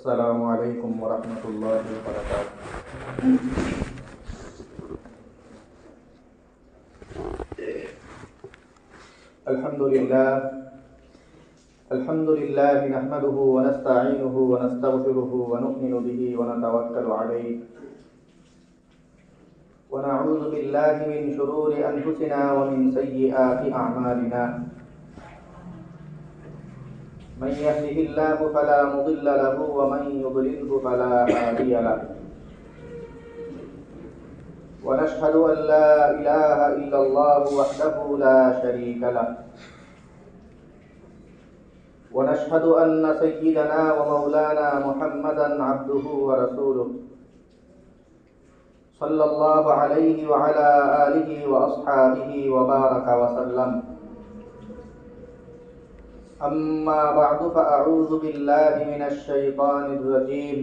السلام عليكم ورحمة الله وبركاته. الحمد لله نحمده ونستعينه ونستغفره ونؤمن به ونتوكل عليه ونعوذ بالله من شرور أنفسنا ومن سيئات أعمالنا. من يهده الله فلا مضل له ومن يضلله فلا هادي له. ونشهد أن لا إله إلا الله وحده لا شريك له. ونشهد أن سيدنا ومولانا محمدا عبده ورسوله صلى الله عليه وعلى آله وأصحابه وبارك وسلم. أما بعد فأعوذ بالله من الشيطان الرجيم.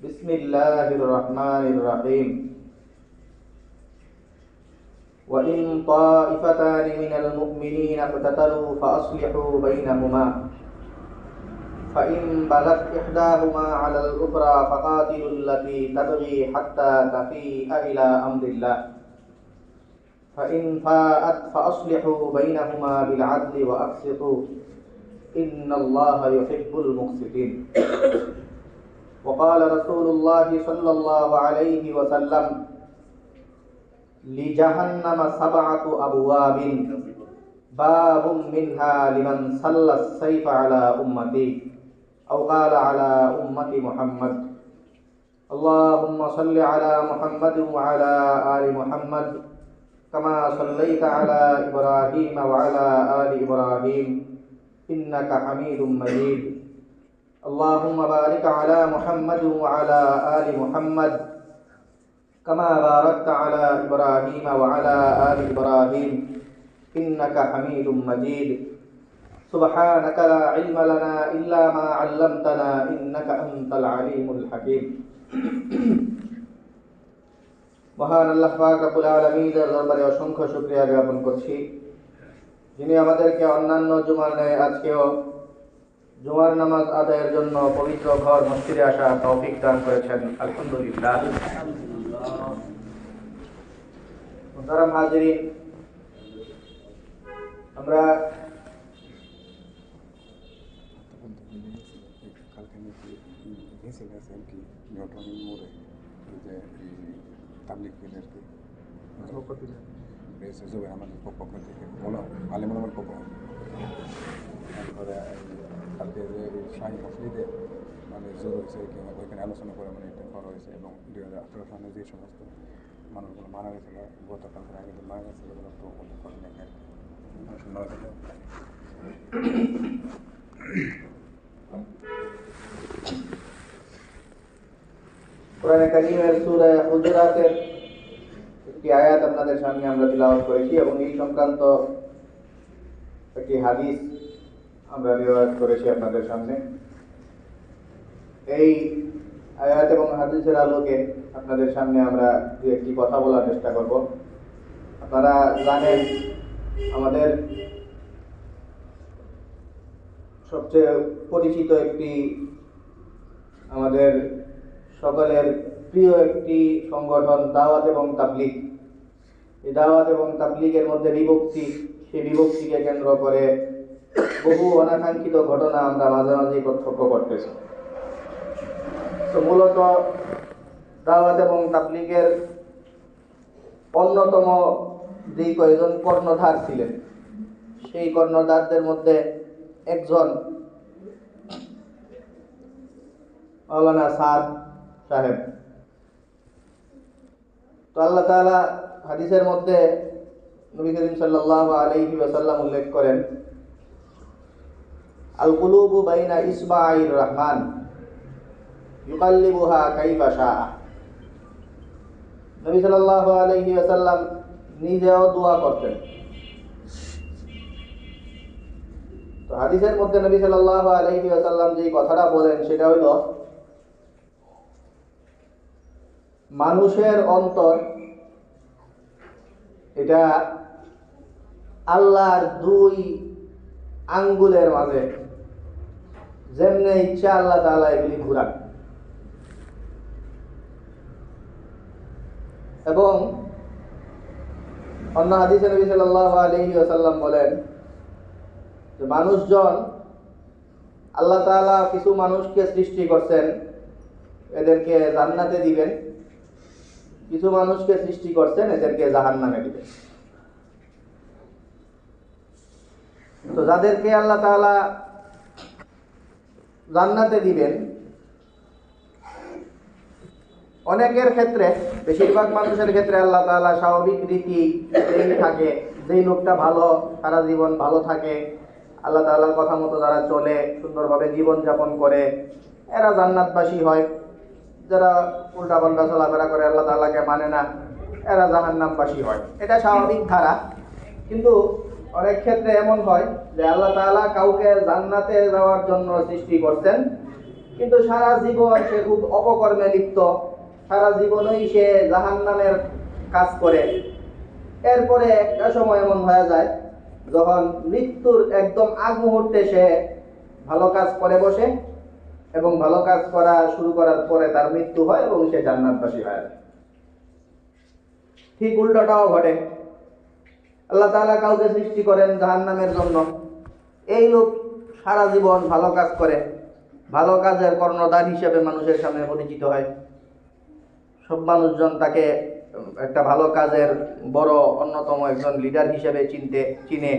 بسم الله الرحمن الرحيم. وإن طائفتان من المؤمنين اقتتلوا فأصلحوا بينهما فإن بغت إحداهما على الأخرى فقاتلوا التي تبغي حتى تفيء إلى أمر الله فإن فاءت فأصلحوا بينهما بالعدل وأقسطوا إن الله يحب المقسطين. وقال رسول الله صلى الله عليه وسلم: لجهنم 7 أبواب باب منها لمن سل السيف على أمتي أو قال على أمة محمد. اللهم صل على محمد وعلى آل محمد كما صليت على إبراهيم وعلى آل إبراهيم إنك حميد مجيد. اللهم بارك على محمد وعلى آل محمد كما باركت على إبراهيم وعلى آل إبراهيم إنك حميد مجيد. سبحانك لا علم لنا إلا ما علمتنا إنك أنت العليم الحكيم. মহান আল্লাহ পাক রব্বুল আলামিনের দরবারে অসংখ্য শুকরিয়া জ্ঞাপন করছি, যিনি আমাদেরকে অন্যান্য জুমার ন্যায় আজকেও জুমার নামাজ আদায়ের জন্য পবিত্র ঘর মসজিদে আসার তৌফিক দান করেছেন। আলহামদুলিল্লাহ। মুহতারাম হাজিরিন, আমরা আমাদের পক্ষ থেকে আলেমার পক্ষ তারপরে কালকে যে শাহী মসজিদে মানে জোর হয়েছে ওইখানে আলোচনা করে মানে এটা করা হয়েছে এবং 2018 সালে যে সমস্ত মানুষগুলো মারা গেছিল গতকাল আগে মারা গেছিল ওগুলো তো করে দেখে কোরআনে কারীমের সূরা হুজুরাতের একটি আয়াত আপনাদের সামনে আমরা তিলাওয়াত করেছি এবং এই সংক্রান্ত একটি হাদিস আমরা রিওয়ায়াত করেছি আপনাদের সামনে। এই আয়াত এবং হাদিসের আলোকে আপনাদের সামনে আমরা যে একটি কথা বলার চেষ্টা করব। আপনারা জানেন, আমাদের সবচেয়ে পরিচিত একটি, আমাদের সকলের প্রিয় একটি সংগঠন দাওয়াত এবং তাবলীগ। এই দাওয়াত এবং তাবলীগের মধ্যে বিভক্তি, সেই বিভক্তিকে কেন্দ্র করে বহু অনাকাঙ্ক্ষিত ঘটনা আমরা মাঝে মাঝে প্রত্যক্ষ করতেছি। তো মূলত দাওয়াত এবং তাবলীগের অন্যতম যে কয়েকজন কর্ণধার ছিলেন, সেই কর্ণধারদের মধ্যে একজন মাওলানা সাদ সাহেব। তো আল্লাহ তাআলা হাদিসের মধ্যে নবী করিম সাল্লাল্লাহু আলাইহি ওয়াসাল্লাম উল্লেখ করেন, আল কুলুবু বাইনা ইসবাঈর রহমান ইউকাল্লিবুহা কাইফা শাআ। নবী সাল্লাল্লাহু আলাইহি ওয়াসাল্লাম নিজেও দোয়া করতেন। তো হাদিসের মধ্যে নবী সাল্লাল্লাহু আলাইহি ওয়াসাল্লাম যে কথাটা বলেন সেটা হলো, মানুষের অন্তর এটা আল্লাহর 2 আঙ্গুলের মাঝে যেমনি ইচ্ছা আল্লাহ তাআলা এগুলি ঘুরান। এবং অন্য হাদিসে নবী সাল্লাল্লাহু আলাইহি ওয়াসাল্লাম বলেন যে মানুষজন, আল্লাহ তাআলা কিছু মানুষকে সৃষ্টি করছেন এদেরকে জান্নাতে দিবেন, কিছু মানুষকে সৃষ্টি করছেন এদেরকে জাহান্নামে দিবেন। তো যাদেরকে আল্লাহ তাআলা জান্নাতে দিবেন, অনেকের ক্ষেত্রে, বেশিরভাগ মানুষের ক্ষেত্রে আল্লাহ তাআলা স্বাভাবিক রীতি এই থাকে, যেই লোকটা ভালো, সারা জীবন ভালো থাকে, আল্লাহ তাআলার কথা মতো যারা চলে, সুন্দরভাবে জীবন যাপন করে, এরা জান্নাতবাসী হয়। যারা উল্টাপাল্টা চলাফেরা করে, আল্লাহ তাআলাকে মানে না, এরা জাহান্নামবাসী হয়। এটা স্বাভাবিক ধারা। কিন্তু অনেক ক্ষেত্রে এমন হয় যে আল্লাহ তাআলা কাউকে জান্নাতে যাওয়ার জন্য সৃষ্টি করছেন, কিন্তু সারা জীবন সে খুব অপকর্মে লিপ্ত, সারা জীবনই সে জাহান্নামের কাজ করে। এরপরে একটা সময় এমন হয়ে যায় যখন মৃত্যুর একদম আগ মুহূর্তে সে ভালো কাজ করে বসে, এবং ভালো কাজ করা শুরু করার পরে তার মৃত্যু হয় এবং সে জান্নাতবাসী হয়ে যায়। ঠিক উল্টোটাও ঘটে। আল্লাহ তাআলা কাউকে সৃষ্টি করেন জাহান্নামের জন্য, এই লোক সারা জীবন ভালো কাজ করে, ভালো কাজের কর্ণধার হিসেবে মানুষের সামনে পরিচিত হয়। সব মানুষজন তাকে একটা ভালো কাজের বড় অন্যতম একজন লিডার হিসেবে চিনে।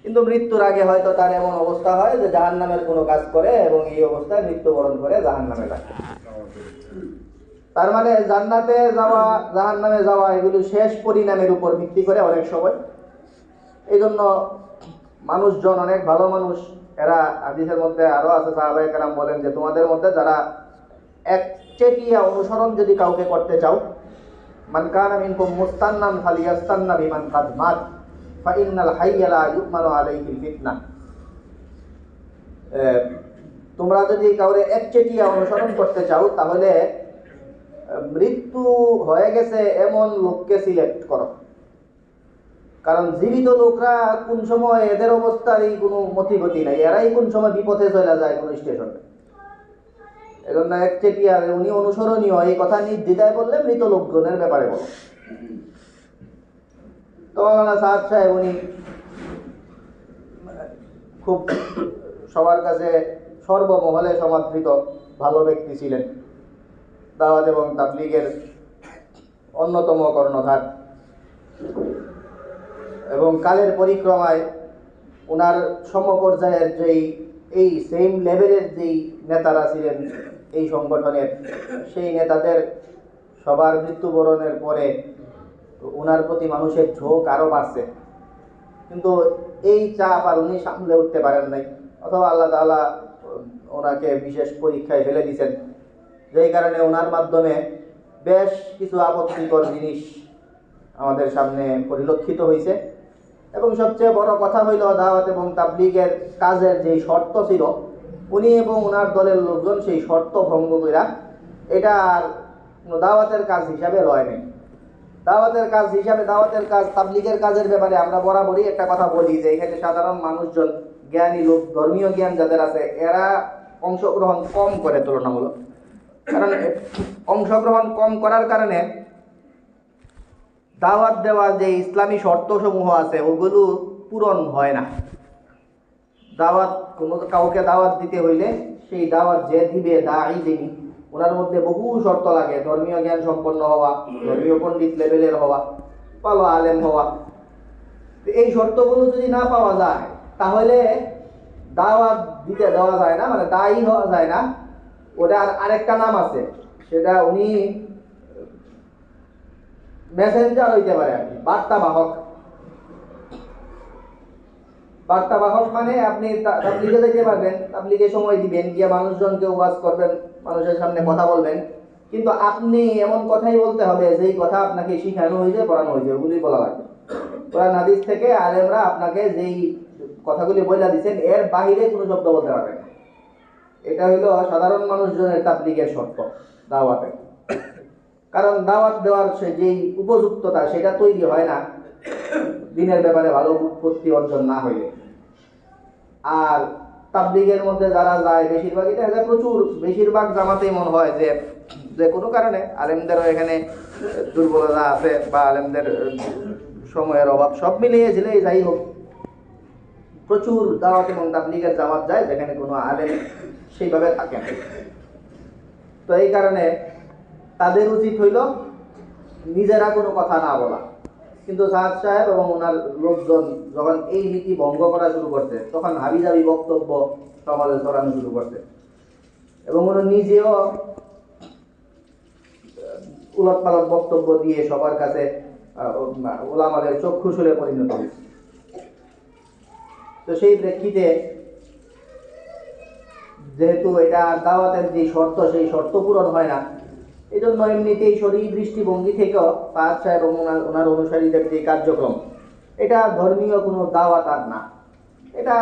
কিন্তু মৃত্যুর আগে হয়তো তার এমন অবস্থা হয় যে জাহান্নামের কোনো কাজ করে এবং এই অবস্থায় মৃত্যুবরণ করে জাহান্নামে যায়। তার মানে জান্নাতে যাওয়া, জাহান্নামে যাওয়া, এগুলো শেষ পরিণামের উপর ভিত্তি করে অনেক সময়। এই জন্য মানুষজন, অনেক ভালো মানুষ, এরা হাদিসের মধ্যে আরো আছে, সাহাবায়ে কেরাম বলেন যে তোমাদের মধ্যে যারা একচেটিয়া অনুসরণ যদি কাউকে করতে চাও, মান কানা মিনকুম মুস্তান্নান ফালিয়াস্তান্না বিমান কাদ মাত ফাইন্নাল হাইয়া লা ইউমানু আলাইহিল ফিতনাহ। তোমরা যদি কাউরে একচেটিয়া অনুসরণ করতে চাও, তাহলে মৃত্যু হয়ে গেছে এমন লোককে সিলেক্ট করো। কারণ জীবিত লোকরা কোন সময় এদের অবস্থার এই কোনো মতিগতি নাই, এরাই কোন সময় বিপথে চলে যায় কোন স্টেশনে। এজন্য একচেটিয়া, উনি অনুসরণীয়, এই কথা নির্দ্বিধায় বললে মৃত লোকজনের ব্যাপারে বলো। তো মাওলানা সাদ সাহেব, উনি খুব সবার কাছে সর্বমহলে সমাদৃত ভালো ব্যক্তি ছিলেন, দাওয়াত এবং তাবলীগের অন্যতম কর্ণধার। এবং কালের পরিক্রমায় ওনার সমপর্যায়ের যেই এই সেম লেভেলের যেই নেতারা ছিলেন এই সংগঠনের, সেই নেতাদের সবার মৃত্যুবরণের পরে ওনার প্রতি মানুষের ঝোঁক আরও বাড়ছে। কিন্তু এই চাপ আর উনি সামলে উঠতে পারেন নাই, অথবা আল্লাহ তাআলা ওনাকে বিশেষ পরীক্ষায় ফেলে দিয়েছেন, যেই কারণে ওনার মাধ্যমে বেশ কিছু আপত্তিকর জিনিস আমাদের সামনে পরিলক্ষিত হয়েছে। এবং সবচেয়ে বড় কথা হইল, দাওয়াত এবং তাবলীগের কাজের যেই শর্ত ছিল, উনি এবং ওনার দলের লোকজন সেই শর্ত ভঙ্গ কইরা এটা আর দাওয়াতের কাজ হিসাবে লয় নাই। দাওয়াতের কাজ হিসাবে, দাওয়াতের কাজ, তাবলীগের কাজের ব্যাপারে আমরা বরাবরই একটা কথা বলি যে এখানে সাধারণ মানুষজন, জ্ঞানী লোক, ধর্মীয় জ্ঞান যাদের আছে, এরা অংশগ্রহণ কম করে তুলনামূলক। কারণ অংশগ্রহণ কম করার কারণে দাওয়াত দেওয়ার যে ইসলামী শর্তসমূহ আছে ওগুলো পূরণ হয় না। দাওয়াত, কোনো কাউকে দাওয়াত দিতে হইলে সেই দাওয়াত যে দিবে, দাঈ যিনি, ওনার মধ্যে বহু শর্ত লাগে। ধর্মীয় জ্ঞান সম্পন্ন হওয়া, ধর্মীয় পণ্ডিত লেভেলের হওয়া, ভালো আলেম হওয়া। এই শর্তগুলো যদি না পাওয়া যায় তাহলে দাওয়াত দিতে দেওয়া যায় না, মানে দায়ী হওয়া যায় না। ওটার আরেকটা নাম আছে, সেটা উনি মেসেঞ্জার হইতে পারে আর কি, বার্তাবাহক। বার্তাবাহক মানে আপনি তাবলীগে যেতে পারবেন, তাবলীগে সময় দিবেন, গিয়ে মানুষজনকে ওয়াজ করবেন, মানুষের সামনে কথা বলবেন, কিন্তু আপনি এমন কথাই বলতে হবে যেই কথা আপনাকে শিখানো হয়েছে, পড়ানো হয়েছে, ওগুলি বলা লাগবে। কোরআন হাদিস থেকে আলেমরা আপনাকে যেই কথাগুলি বলে দিচ্ছেন এর বাহিরে কোনো শব্দ বলতে পারবেন না। এটা হইল সাধারণ মানুষজনের তাবলীগের শর্ত দাওয়াতের। কারণ দাওয়াত দেওয়ার যেই উপযুক্ততা, সেটা তৈরি হয় না দিনের ব্যাপারে ভালো উৎপত্তি অর্জন না হইলে। আর তাবলিগের মধ্যে যারা যায় বেশিরভাগই দেখা যায় বেশিরভাগ জামাতেই মনে হয় যে যে কোনো কারণে আলেমদেরও এখানে দুর্বলতা আছে বা আলেমদের সময়ের অভাব সব মিলিয়ে ঝিলেই যাই হোক, প্রচুর দাওয়াত এবং তাবলিগের জামাত যায় যেখানে কোনো আলেম সেইভাবে থাকে না। তো এই কারণে তাদের উচিত হইল নিজেরা কোনো কথা না বলা। কিন্তু সাদ সাহেব এবং ওনার লোকজন যখন এই নীতি ভঙ্গ করা শুরু করছে তখন হাবিজাবি বক্তব্য সমাজে ছড়ানো শুরু করছে এবং উনি নিজেও উলটপালট বক্তব্য দিয়ে সবার কাছে ওলামাদের চক্ষুশূলে পরিণত হয়েছে। তো সেই প্রেক্ষিতে যেহেতু এটা দাওয়াতের যে শর্ত সেই শর্ত পূরণ হয় না, এই জন্য এমনিতেই শরীর দৃষ্টিভঙ্গি থেকেও সাদ সাহেব এবং ওনার অনুসারীদের যে কার্যক্রম এটা ধর্মীয় কোনো দাওয়াত আর না। এটা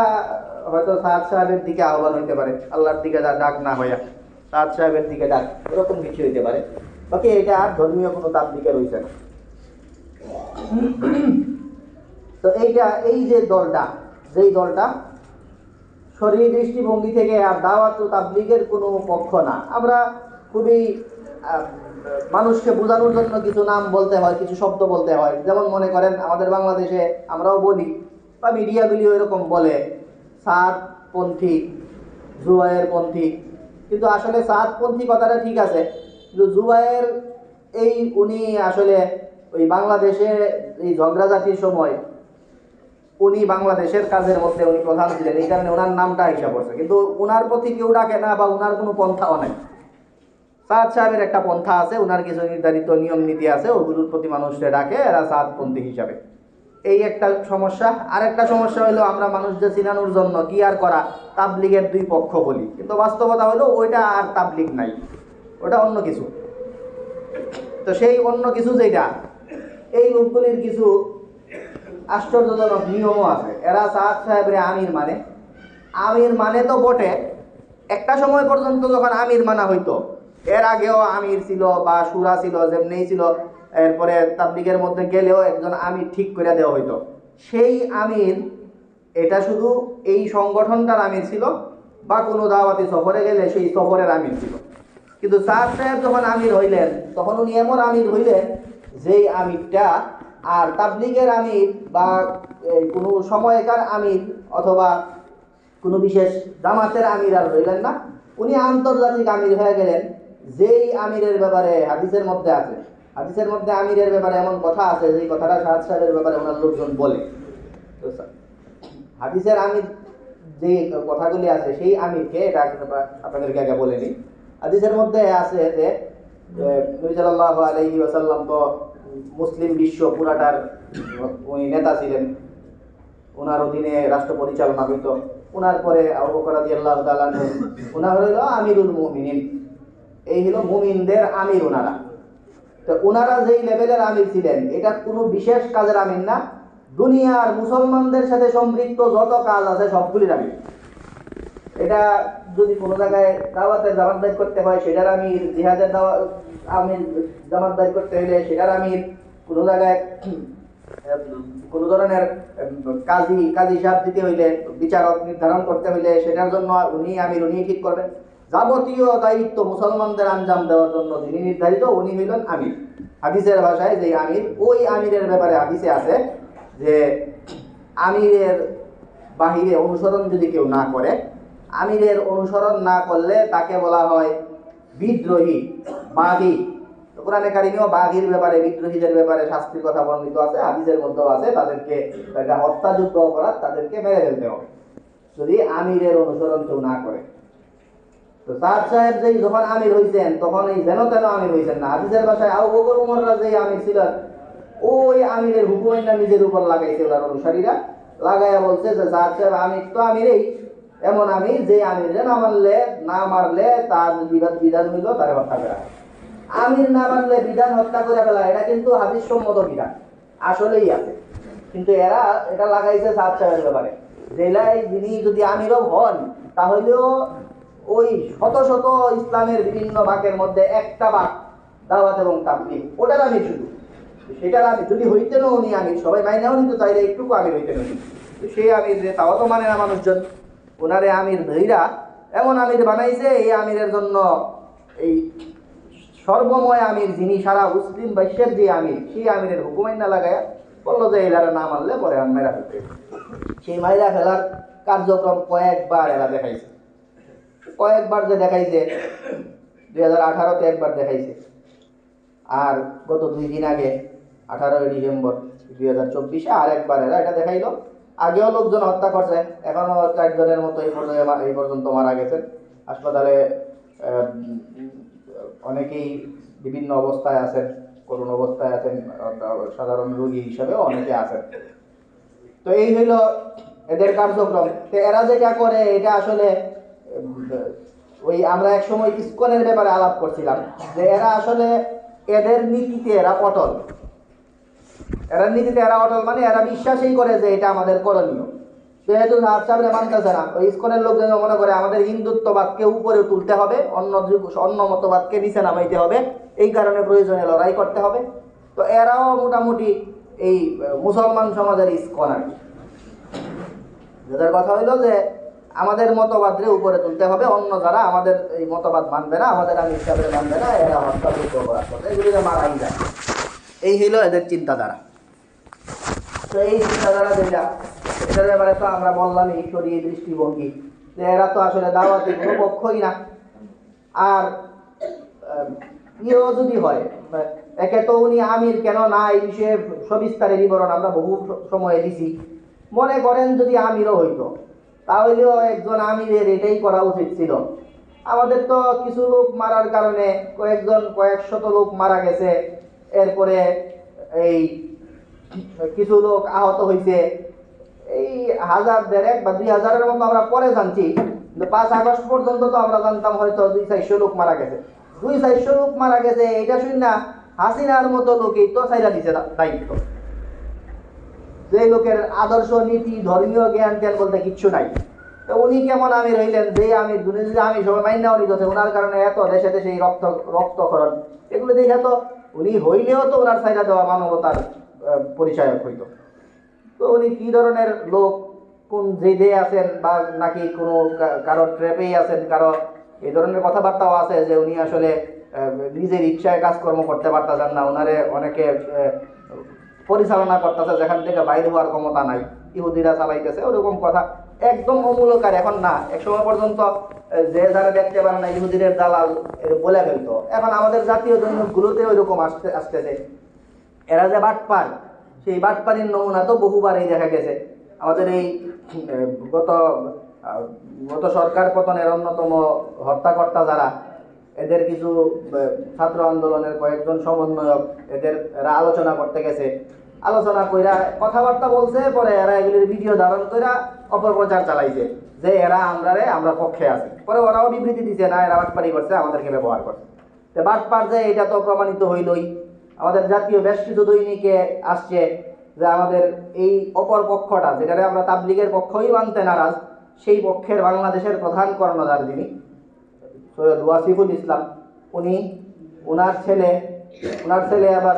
হয়তো সাদ সাহেবের দিকে আহ্বান হইতে পারে, আল্লাহর দিকে ডাক না হইয়া সাদ সাহেবের দিকে ডাক, এরকম কিছু হইতে পারে। বাকি এটা আর ধর্মীয় কোনো তাবলিগে রয়েছে না। তো এই যে দলটা, যেই দলটা শরীর দৃষ্টিভঙ্গি থেকে আর দাওয়াত ও তাবলিগের কোনো পক্ষ না, আমরা খুবই মানুষকে বোঝানোর জন্য কিছু নাম বলতে হয়, কিছু শব্দ বলতে হয়। যেমন মনে করেন আমাদের বাংলাদেশে আমরাও বলি বা মিডিয়াগুলিও এরকম বলে সাদপন্থী, জুবায়ের পন্থী, কিন্তু আসলে সাদপন্থী কথাটা ঠিক আছে, কিন্তু জুবায়ের উনি আসলে ওই বাংলাদেশে এই ঝগড়াঝাটির সময় উনি বাংলাদেশের কাজের মধ্যে উনি প্রধান ছিলেন, এই কারণে ওনার নামটা হিসাব করছে, কিন্তু ওনার প্রতি কেউ ডাকে না বা ওনার কোনো পন্থাও নাই। সাদ সাহেবের একটা পন্থা আছে, ওনার কিছু নির্ধারিত নিয়ম নীতি আছে, ওগুলোর প্রতি মানুষরা ডাকে, এরা সাদপন্থী হিসাবে। এই একটা সমস্যা। আর একটা সমস্যা হলো আমরা মানুষদের চিনানোর জন্য কি আর করা, তাবলিগের দুই পক্ষ বলি, কিন্তু বাস্তবতা হলো ওইটা আর তাবলিগ নাই, ওটা অন্য কিছু। তো সেই অন্য কিছু যেটা, এই লোকগুলির কিছু আশ্চর্যজনক নিয়মও আছে। এরা সাদ সাহেবের আমির মানে তো বটে, একটা সময় পর্যন্ত যখন আমির মানা হইতো, এর আগেও আমির ছিল বা সুরা ছিল, যেমনি ছিল, এরপরে তাবলিগের মধ্যে গেলেও একজন আমির ঠিক করে দেওয়া হইতো। সেই আমির এটা শুধু এই সংগঠনটার আমির ছিল বা কোনো দাওয়াতি সফরে গেলে সেই সফরের আমির ছিল। কিন্তু সাদ সাহেব যখন আমির হইলেন তখন উনি এমন আমির হইলেন যেই আমিরটা আর তাবলিগের আমির বা কোনো সময়কার আমির অথবা কোনো বিশেষ জামাতের আমির আর হইলেন না, উনি আন্তর্জাতিক আমির হয়ে গেলেন। যেই আমিরের ব্যাপারে হাদিসের মধ্যে আছে, হাদিসের মধ্যে আমিরের ব্যাপারে এমন কথা আছে যেই কথাটা সাদ সাহেবের ব্যাপারে ওনার লোকজন বলে। তো হাদিসের আমির যে কথাগুলি আছে সেই আমিরকে, এটা আপনাদেরকে আগে বলে নিই। হাদিসের মধ্যে আছে যে নবী সাল্লাল্লাহু আলাইহি ওয়াসাল্লাম তো মুসলিম বিশ্ব পুরাটার উনি নেতা ছিলেন, ওনার অধীনে রাষ্ট্র পরিচালনা হইত। ওনার পরে আবু বকর রাদিয়াল্লাহু তাআলা ওনার হলো আমিরুল মুমিনিন, এই হলো মুমিনদের আমির ওনারা। তো ওনারা যেই লেভেলের আমির ছিলেন, এটা কোনো বিশেষ কাজের আমির না, দুনিয়ার মুসলমানদের সাথে সম্পৃক্ত যত কাজ আছে সবগুলির আমির। এটা যদি কোনো জায়গায় দাওয়াতের জামাতদারি করতে হয় সেটার আমির, জিহাদের আমির জামাতদারি করতে হইলে সেটার আমির, কোনো জায়গায় কোনো ধরনের কাজী হিসাব দিতে হইলে, বিচারক নির্ধারণ করতে হইলে সেটার জন্য উনি আমির, উনি ঠিক করবেন। যাবতীয় দায়িত্ব মুসলমানদের আঞ্জাম দেওয়ার জন্য যিনি নির্ধারিত উনি হইলেন আমির। হাদিসের ভাষায় যে আমির, ওই আমিরের ব্যাপারে হাদিসে আছে যে আমিরের বাহিরে অনুসরণ যদি কেউ না করে, আমিরের অনুসরণ না করলে তাকে বলা হয় বিদ্রোহী, বাগী। কোরআনে কারিমেও বাগীর ব্যাপারে, বিদ্রোহীদের ব্যাপারে শাস্তির কথা বর্ণিত আছে, হাদিসের মধ্যেও আছে, তাদেরকে হত্যাযোগ্য অপরাধ, তাদেরকে মেরে ফেলতে হবে যদি আমিরের অনুসরণ কেউ না করে। তো সাদ সাহেব যেই যখন আমির হইছেন তখন এই যেন তেন আমির হইছেন না। হাদিসের ভাষায় আবু বকর উমররা যেই আমির ছিলেন, ওই আমিরের হুকুমটা নিজের উপর লাগাইছে ওনার অনুসারীরা, লাগাইয়া বলছে যে সাদ সাহেব আমির তো আমিরেই, এমন আমির যে আমির না মারলে তার বিধান হইল তারে হত্যা করা। আমির না মারলে বিধান হত্যা করে ফেলা, এটা কিন্তু হাদিস সম্মত বিধান আসলেই আছে, কিন্তু এরা এটা লাগাইছে সাদ সাহেবের ব্যাপারে। জেলায় যিনি যদি আমিরও হন তাহলেও ওই শত শত ইসলামের বিভিন্ন বাঁকের মধ্যে একটা বাঁক দাওয়াত এবং তাবলীগ, ওটার আমির শুধু, সেটার আমির যদি হইতেনও উনি আমির, সবাই মাইনাও নিত, চাইলে একটুকু আমির হইতেন উনি, সেই আমির যে তাও তো মানে না মানুষজন। ওনারে আমির ধৈরা এমন আমির বানাইছে, এই আমিরের জন্য এই সর্বময় আমির যিনি সারা মুসলিম বিশ্বের যে আমির, সেই আমিরের হুকুমাই না লাগায়া বললো যে এলারা না মানলে পরে আমি মেরা ফেলতে। সেই মাইরা ফেলার কার্যক্রম কয়েকবার এরা দেখাইছে, কয়েকবার যে দেখাইছে, 2018-তে একবার দেখাইছে, আর গত 2 দিন আগে 18 ডিসেম্বর 2024-এ আর একবার এরা এটা দেখাইলো। আগেও লোকজন হত্যা করছে, এখনো 4 জনের মতো এই পর্যন্ত মারা গেছে হাসপাতালে। অনেকেই বিভিন্ন অবস্থায় আছেন, করুণ অবস্থায় আছেন, সাধারণ রোগী হিসাবেও অনেকে আছেন। তো এই হইল এদের কার্যক্রম। তো এরা যেটা করে এটা আসলে ওই আমরা এক সময় ইসকনের ব্যাপারে আলাপ করছিলাম যে এরা আসলে এদের নীতিতে এরা অটল। এরা নীতিতে এরা অটল মানে এরা বিশ্বাসই করে যে এটা আমাদের করণীয়। যেহেতু সাহেবরা মানতেছে না, ওই ইসকনের লোক যেন মনে করে আমাদের হিন্দুত্ববাদকে উপরে তুলতে হবে, অন্য মতবাদকে নিচে নামাইতে হবে, এই কারণে প্রয়োজনে লড়াই করতে হবে। তো এরাও মোটামুটি এই মুসলমান সমাজের ইসকন আর কি। যাদের কথা হইলো যে আমাদের মতবাদরে উপরে তুলতে হবে, অন্য যারা আমাদের এই মতবাদ মানবে না, আমাদের আমি হিসাবে মানবে না, এরা হত্যাযজ্ঞ করার কথা, এগুলিতে মারাই যায়। এই হইল এদের চিন্তাধারা। তো এই চিন্তাধারা যেটা, এটার ব্যাপারে তো আমরা বললাম এই শরীর দৃষ্টিভঙ্গি, যে এরা তো আসলে দাওয়াতি কোনো পক্ষই না। আর ইয়েও যদি হয়, একে তো উনি আমির কেন না এই বিষয়ে সবিস্তারে বিবরণ আমরা বহু সময়ে দিছি। মনে করেন যদি আমিরও হইতো, তাহলেও একজন আমিরের এটাই করা উচিত ছিল। আমাদের তো কিছু লোক মারার কারণে কয়েকশত লোক মারা গেছে, এরপরে এই কিছু লোক আহত হয়েছে, এই 1000, 1500 বা 2000-এর মতো আমরা পরে জানছি। 5 আগস্ট পর্যন্ত তো আমরা জানতাম হয়তো 200-400 লোক মারা গেছে। 200-400 লোক মারা গেছে, এটা শুনি না হাসিনার মতো লোকই তো চাইলা দিছে দায়িত্ব। যে লোকের আদর্শ নীতি ধর্মীয় জ্ঞান বলতে কিচ্ছু নাই, তো উনি কেমন আমির হইলেন? যে আমির দুনিয়া আমি সবাই মাইনা উনি করছে, ওনার কারণে এত দেশে দেশে এই রক্তক্ষরণ, এগুলো দেখে তো উনি হইলেও তো ওনার চাইলা দেওয়া মানবতার পরিচয়ক হইত। তো উনি কি ধরনের লোক, কোন জেদে আছেন, বা নাকি কোনো কারো ট্র্যাপেই আছেন, কারো এই ধরনের কথাবার্তাও আছে যে উনি আসলে নিজের ইচ্ছায় কাজকর্ম করতে পারতেছেন না, ওনারে অনেকে পরিচালনা করতেছে যেখান থেকে বাইরে হওয়ার ক্ষমতা নাই, ইহুদিরা চালাইতেছে, ওরকম কথা একদম অমূলকার। এখন না, এক সময় পর্যন্ত যে যারা দেখতে পারে না ইহুদিদের দালাল বলে ফেলতো। এখন আমাদের জাতীয় দৈনিকগুলোতে ওইরকম আসতেছে। এরা যে বাটপার, সেই বাটপারির নমুনা তো বহুবারই দেখা গেছে। আমাদের এই গত সরকার পতনের অন্যতম হত্যাকর্তা যারা, এদের কিছু ছাত্র আন্দোলনের কয়েকজন সমন্বয়ক, এরা আলোচনা করতে গেছে, আলোচনা কইরা কথাবার্তা বলছে, পরে এরা এগুলির ভিডিও ধারণ কইরা অপপ্রচার চালাইছে যে আমরা পক্ষে আছি। পরে ওরাও বিবৃতি দিছে না, এরা বাটপারি করছে, আমাদেরকে ব্যবহার করছে। তো বাটপার যে এটা তো প্রমাণিত হইলই। আমাদের জাতীয় বেশ কিছু দৈনিকে আসছে যে আমাদের এই অপর পক্ষটা, যেটারে আমরা তাবলিগের পক্ষই মানতে নারাজ, সেই পক্ষের বাংলাদেশের প্রধান কর্ণধার যিনি সৈয়দ ওয়াসিফুল ইসলাম, ওনার ছেলে আবার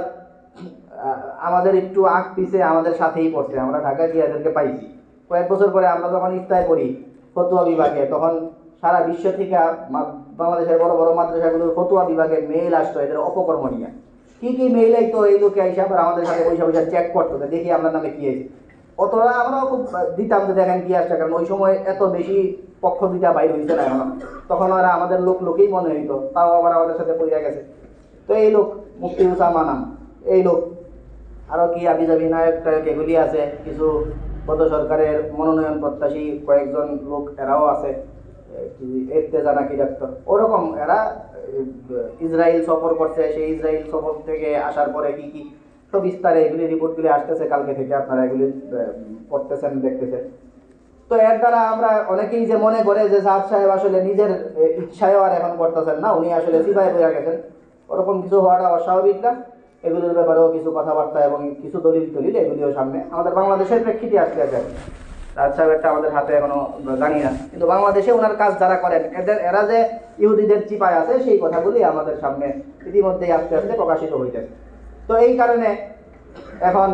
আমাদের একটু আগ পিছে আমাদের সাথেই পড়ছে। আমরা ঢাকায় গিয়ে এদেরকে পাইছি কয়েক বছর পরে। আমরা যখন ইফতার করি ফতুয়া বিভাগে, তখন সারা বিশ্ব থেকে বাংলাদেশের বড় বড় মাদ্রাসাগুলোর ফতুয়া বিভাগে মেইল আসতো এদের অপকর্ম নিয়ে। কি মেইল আইতো, এই লোকে আইসা আবার আমাদের সাথে পয়সা চেক করতো, দেখি আপনার নামে কি আছে। অতটা আমরাও খুব দিতাম যে দেখেন কি আসছে, কারণ ওই সময় এত বেশি পক্ষ দুইটা বাইর হয়েছে না এখন, তখন ওরা আমাদের লোকই মনে হইতো, তাও আবার আমাদের সাথে পড়িয়া গেছে। তো এই লোক মুফতি উসামা নাম, এই লোক আরও কি আবিজাবি নায়ক টায়ক এগুলি আছে, কিছু গত সরকারের মনোনয়ন প্রত্যাশী কয়েকজন লোক, এরাও আছে, এরতেজা নাকি ডাক্তার, ওরকম এরা ইসরায়েল সফর করছে। সেই ইসরায়েল সফর থেকে আসার পরে কি সব বিস্তারে এগুলি রিপোর্টগুলি আসতেছে, কালকে থেকে আপনারা এগুলি পড়তেছেন, দেখতেছেন। তো এর দ্বারা আমরা অনেকেই যে মনে করে যে সাদ সাহেব আসলে নিজের ইচ্ছায়ও আর এখন করতেছেন না, উনি আসলে সিপাহী হয়ে গেছেন, ওরকম কিছু হওয়াটা অস্বাভাবিক না। এগুলোর ব্যাপারেও কিছু কথাবার্তা এবং কিছু দলিল এগুলিও সামনে আমাদের বাংলাদেশের প্রেক্ষিতে আসতে আছে। রাজ সাহেবটা আমাদের হাতে এখনো জানি না, কিন্তু বাংলাদেশে ওনার কাজ যারা করেন, এরা যে ইহুদিদের চিপায় আছে, সেই কথাগুলি আমাদের সামনে ইতিমধ্যেই আস্তে আস্তে প্রকাশিত হইতেছে। তো এই কারণে এখন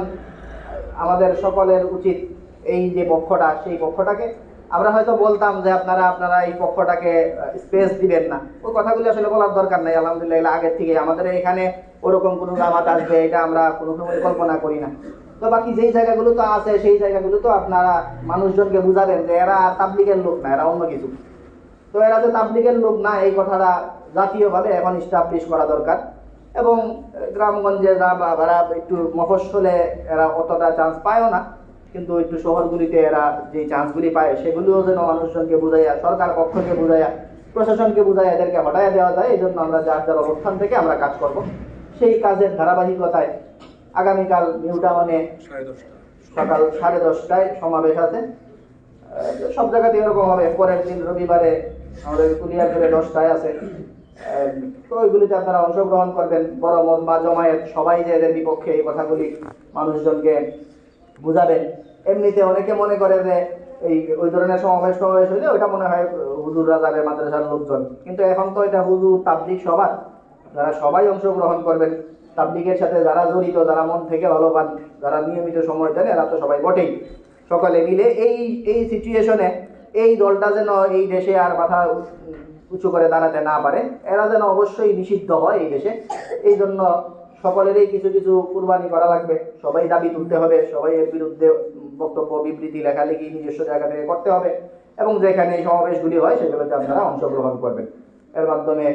আমাদের সকলের উচিত এই যে পক্ষটা, সেই পক্ষটাকে আমরা হয়তো বলতাম যে আপনারা এই পক্ষটাকে স্পেস দিবেন না, ওই কথাগুলো আসলে বলার দরকার নাই। আলহামদুলিল্লাহ এগুলো আগের থেকে আমাদের এখানে ওরকম কোনো জামাত আসবে এটা আমরা কোনো সময় কল্পনা করি না। তো বাকি যেই জায়গাগুলো তো আছে সেই জায়গাগুলো তো আপনারা মানুষজনকে বুঝাবেন যে এরা তাবলিগের লোক না, এরা অন্য কিছু। তো এরা যে তাবলিগের লোক না এই কথাটা জাতীয়ভাবে এখন স্টাবলিশ করা দরকার। এবং গ্রামগঞ্জে যারা একটু মফস্বলে এরা অতটা চান্স পায়ও না, কিন্তু একটু শহরগুলিতে এরা যে চান্সগুলি পায় সেগুলিও যেন মানুষজনকে বুঝাইয়া, সরকার পক্ষকে বুঝাইয়া, প্রশাসনকে বুঝাইয়া এদেরকে হটাইয়া দেওয়া যায়। এই জন্য আমরা যার যার অবস্থান থেকে আমরা কাজ করব। সেই কাজের ধারাবাহিকতায় আগামীকাল নিউ টাউনে সকাল 10:30টায় সমাবেশ আছে। সব জায়গাতে এরকম হবে। পরের দিন রবিবারে আমাদের কুলিয়ারপুরে 10টায় আছে। তো ওইগুলিতে আপনারা অংশগ্রহণ করবেন। বড় মজমা জমায়েত সবাই যে এদের বিপক্ষে এই কথাগুলি মানুষজনকে বুঝাবেন। এমনিতে অনেকে মনে করে যে ওই ধরনের সমাবেশ হইলে ওইটা মনে হয় হুজুররা যাবে, মাদ্রাসার লোকজন, কিন্তু এখন তো এটা হুজুর তাবলিগ সবার, যারা সবাই অংশগ্রহণ করবেন। তাবলিগের সাথে যারা জড়িত, যারা মন থেকে ভালোবান, যারা নিয়মিত সময় দেন, এরা তো সবাই বটেই। সকলে মিলে এই সিচুয়েশনে এই দলটা যেন এই দেশে আর মাথা উঁচু করে দাঁড়াতে না পারে, এরা যেন অবশ্যই নিষিদ্ধ হয় এই দেশে। এই জন্য সকলেরই কিছু কিছু কুরবানি করা লাগবে। সবাই দাবি তুলতে হবে, সবাই এর বিরুদ্ধে বক্তব্য, বিবৃতি, লেখালেখি নিজস্ব জায়গা থেকে করতে হবে। এবং যেখানে এই সমাবেশগুলি হয় সেগুলোতে আপনারা অংশগ্রহণ করবেন। এর মাধ্যমে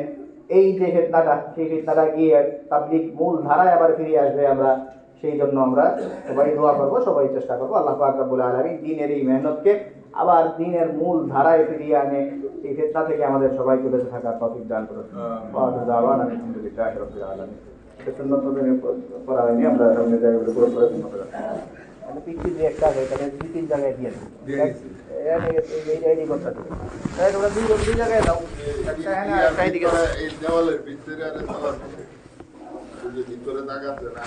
এই যে ফিতনাটা, সেই ফিতনাটা গিয়ে তাবলিগ মূল ধারায় আবার ফিরে আসবে। আমরা সেই জন্য আমরা সবাই দোয়া করবো, সবাই চেষ্টা করবো আল্লাহ পাক রব্বুল আলামিন দ্বীনের এই মেহনতকে আবার দ্বীনের মূল ধারায় ফিরিয়ে আনে। এই ফিতনা থেকে আমাদের সবাইকে বেঁচে থাকার তৌফিক দান করুন। আলহামদুলিল্লাহি রাব্বিল আলামিন। সুন্নত পড়া হয়নি, আমরা সামনে জায়গাগুলো পুরো করে সুন্নত পড়া। পিকটি যে একটা আছে এখানে 2-3 জায়গায় দিয়ে দেবো। এই করতে হবে। তোমরা দুই জায়গায় দাও। একটা এখানে আর একটা এদিকে দাও। এই দেওয়ালের ভিতরে আর দেওয়ালের ভিতরে জায়গা আছে না।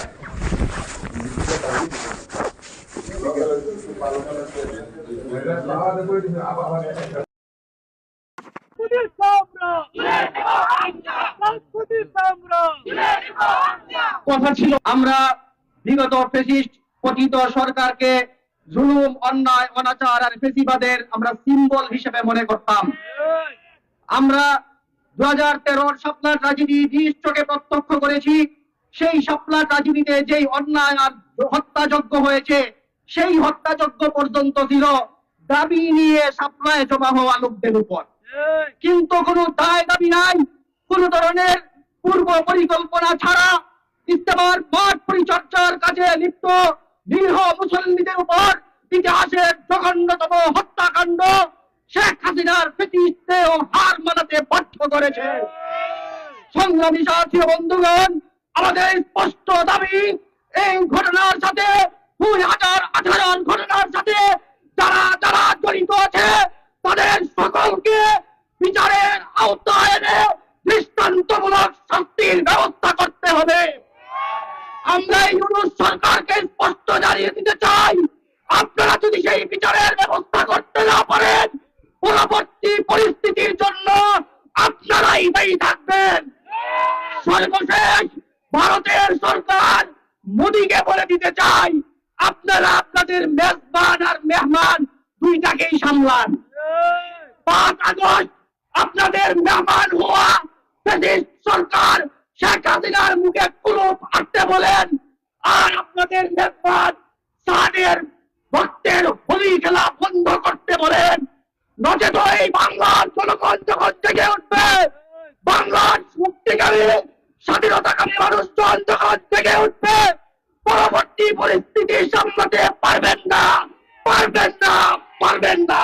কথা ছিল আমরা বিগত ফ্যাসিস্ট পতিত সরকারকে জুলুম, অন্যায়, অনাচার আর ফেসিবাদের আমরা সিম্বল হিসেবে মনে করতাম। আমরা 2013 শাপলা ট্র্যাজেডি নিজ চোখে প্রত্যক্ষ করেছি। সেই শাপলা ট্র্যাজেডিতে যেই অন্যায় আর হত্যাযজ্ঞ হয়েছে, সেই হত্যাযজ্ঞ পর্যন্ত ছিল দাবি নিয়ে শাপলায় জমা হওয়া লোকদের উপর, কিন্তু কোনো দায় দাবি নাই। কোন ধরনের পূর্ব পরিকল্পনা ছাড়া ইস্তেমার মাঠ পরিচর্যার কাজে লিপ্ত নিরীহ মুসল্লিদের উপর ইতিহাসের জঘন্যতম হত্যাকাণ্ড শেখ হাসিনার ফ্যাসিস্টদেরও হার মানাতে বাধ্য করেছে। সংগ্রামী সাথী ও বন্ধুগণ, আমাদের স্পষ্ট দাবি, এই ঘটনার সাথে 2018 ঘটনার সাথে যারা যারা জড়িত আছে তাদের সকলকে বিচারের আওতায় এনে দৃষ্টান্তমূলক শাস্তির ব্যবস্থা করতে হবে। আমরা ইউনূস সরকারকে স্পষ্ট জানিয়ে দিতে চাই, আপনারা যদি সেই বিচারের ব্যবস্থা করতে না পারেন, পরবর্তী পরিস্থিতির জন্য আপনারাই দায়ী থাকবেন। সর্বশেষ ভারতের সরকার মোদীকে বলে দিতে চাই, আপনারা আপনাদের মেজবান আর মেহমান দুইটাকেই সামলান। 5 আগস্ট আপনাদের মেহমান হওয়া ফ্যাসিস্ট সরকার শেখ হাসিনার মুখে কুলুপ আটতে বলেন, আর আপনাদের মেজবান সাদের ভক্তের হোলি খেলা বন্ধ করতে বলেন। নচেত এই বাংলার জনগণ যখন জেগে উঠবে, বাংলার মুক্তিকামী স্বাধীনতাকামী মানুষজন যখন জেগে উঠবে, পরবর্তী পরিস্থিতি সামলাতে পারবেন না, পারবেন না, পারবেন না।